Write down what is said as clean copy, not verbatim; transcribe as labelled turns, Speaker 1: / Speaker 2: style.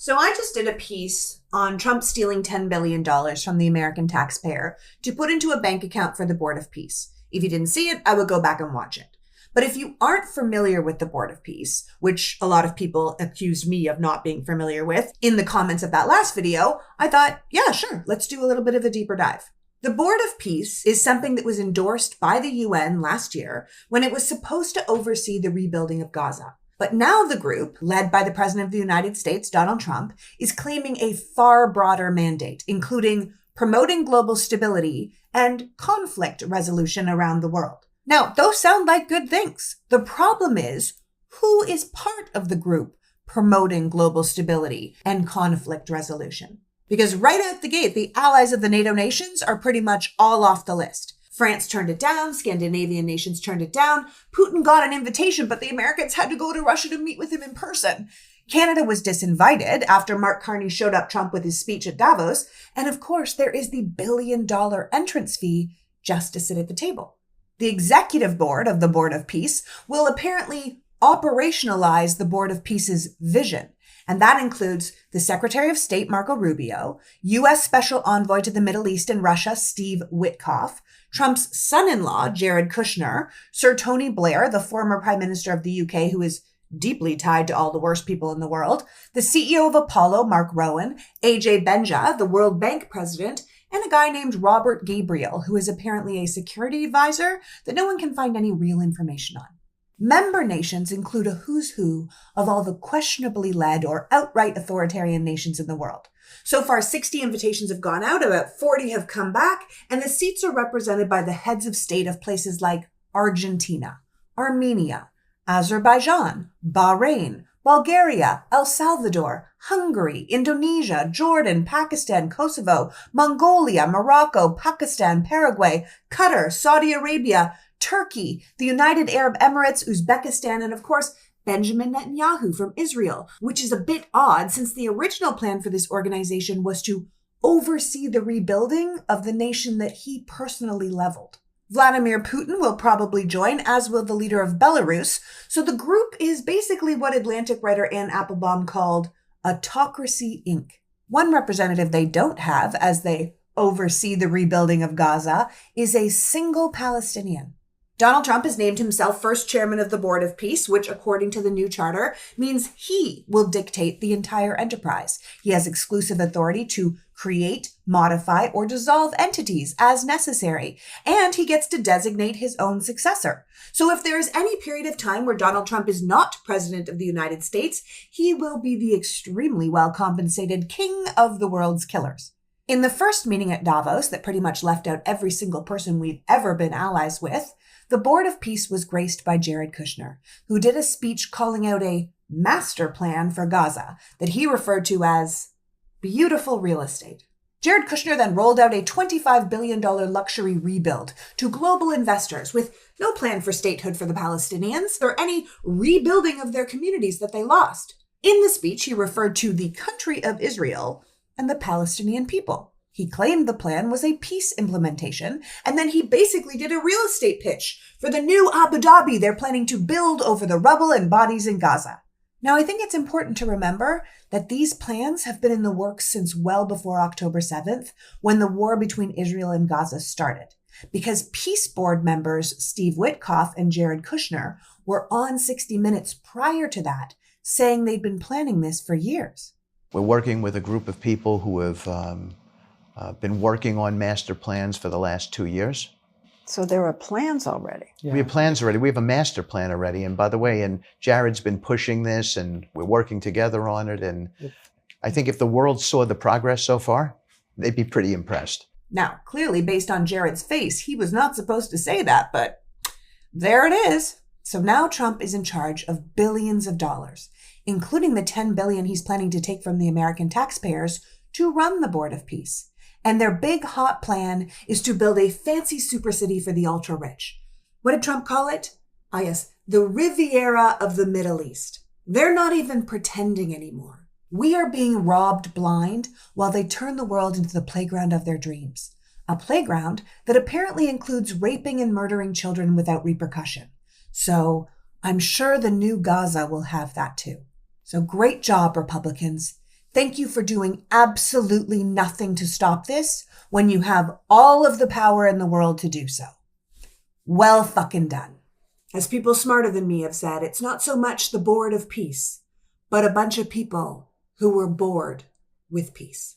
Speaker 1: So I just did a piece on Trump stealing $10 billion from the American taxpayer to put into a bank account for the Board of Peace. If you didn't see it, I would go back and watch it. But if you aren't familiar with the Board of Peace, which a lot of people accused me of not being familiar with in the comments of that last video, I thought, yeah, sure, let's do a little bit of a deeper dive. The Board of Peace is something that was endorsed by the UN last year when it was supposed to oversee the rebuilding of Gaza. But now the group, led by the President of the United States, Donald Trump, is claiming a far broader mandate, including promoting global stability and conflict resolution around the world. Now, those sound like good things. The problem is, who is part of the group promoting global stability and conflict resolution? Because right out the gate, the allies of the NATO nations are pretty much all off the list. France turned it down. Scandinavian nations turned it down. Putin got an invitation, but the Americans had to go to Russia to meet with him in person. Canada was disinvited after Mark Carney showed up Trump with his speech at Davos. And of course, there is the $1 billion entrance fee just to sit at the table. The executive board of the Board of Peace will apparently operationalize the Board of Peace's vision. And that includes the Secretary of State, Marco Rubio, U.S. Special Envoy to the Middle East and Russia, Steve Witkoff, Trump's son-in-law, Jared Kushner, Sir Tony Blair, the former Prime Minister of the UK, who is deeply tied to all the worst people in the world, the CEO of Apollo, Mark Rowan, AJ Benja, the World Bank president, and a guy named Robert Gabriel, who is apparently a security advisor that no one can find any real information on. Member nations include a who's who of all the questionably led or outright authoritarian nations in the world. So far, 60 invitations have gone out, about 40 have come back, and the seats are represented by the heads of state of places like Argentina, Armenia, Azerbaijan, Bahrain, Bulgaria, El Salvador, Hungary, Indonesia, Jordan, Pakistan, Kosovo, Mongolia, Morocco, Pakistan, Paraguay, Qatar, Saudi Arabia, Turkey, the United Arab Emirates, Uzbekistan, and of course, Benjamin Netanyahu from Israel, which is a bit odd since the original plan for this organization was to oversee the rebuilding of the nation that he personally leveled. Vladimir Putin will probably join, as will the leader of Belarus. So the group is basically what Atlantic writer Anne Applebaum called Autocracy Inc. One representative they don't have, as they oversee the rebuilding of Gaza, is a single Palestinian. Donald Trump has named himself first chairman of the Board of Peace, which, according to the new charter, means he will dictate the entire enterprise. He has exclusive authority to create, modify, or dissolve entities as necessary, and he gets to designate his own successor. So if there is any period of time where Donald Trump is not president of the United States, he will be the extremely well-compensated king of the world's killers. In the first meeting at Davos that pretty much left out every single person we've ever been allies with, the Board of Peace was graced by Jared Kushner, who did a speech calling out a master plan for Gaza that he referred to as beautiful real estate. Jared Kushner then rolled out a $25 billion luxury rebuild to global investors with no plan for statehood for the Palestinians or any rebuilding of their communities that they lost. In the speech, he referred to the country of Israel and the Palestinian people. He claimed the plan was a peace implementation, and then he basically did a real estate pitch for the new Abu Dhabi they're planning to build over the rubble and bodies in Gaza. Now, I think it's important to remember that these plans have been in the works since well before October 7th, when the war between Israel and Gaza started, because Peace Board members Steve Witkoff and Jared Kushner were on 60 Minutes prior to that, saying they'd been planning this for years.
Speaker 2: We're working with a group of people who have been working on master plans for the last 2 years.
Speaker 3: So there are plans already.
Speaker 2: Yeah. We have plans already. We have a master plan already. And by the way, and Jared's been pushing this and we're working together on it. And I think if the world saw the progress so far, they'd be pretty impressed.
Speaker 1: Now, clearly, based on Jared's face, he was not supposed to say that, but there it is. So now Trump is in charge of billions of dollars, including the $10 billion he's planning to take from the American taxpayers to run the Board of Peace. And their big hot plan is to build a fancy super city for the ultra-rich. What did Trump call it? Ah, yes, the Riviera of the Middle East. They're not even pretending anymore. We are being robbed blind while they turn the world into the playground of their dreams. A playground that apparently includes raping and murdering children without repercussion. So I'm sure the new Gaza will have that too. So great job, Republicans. Thank you for doing absolutely nothing to stop this when you have all of the power in the world to do so. Well fucking done. As people smarter than me have said, it's not so much the board of peace, but a bunch of people who were bored with peace.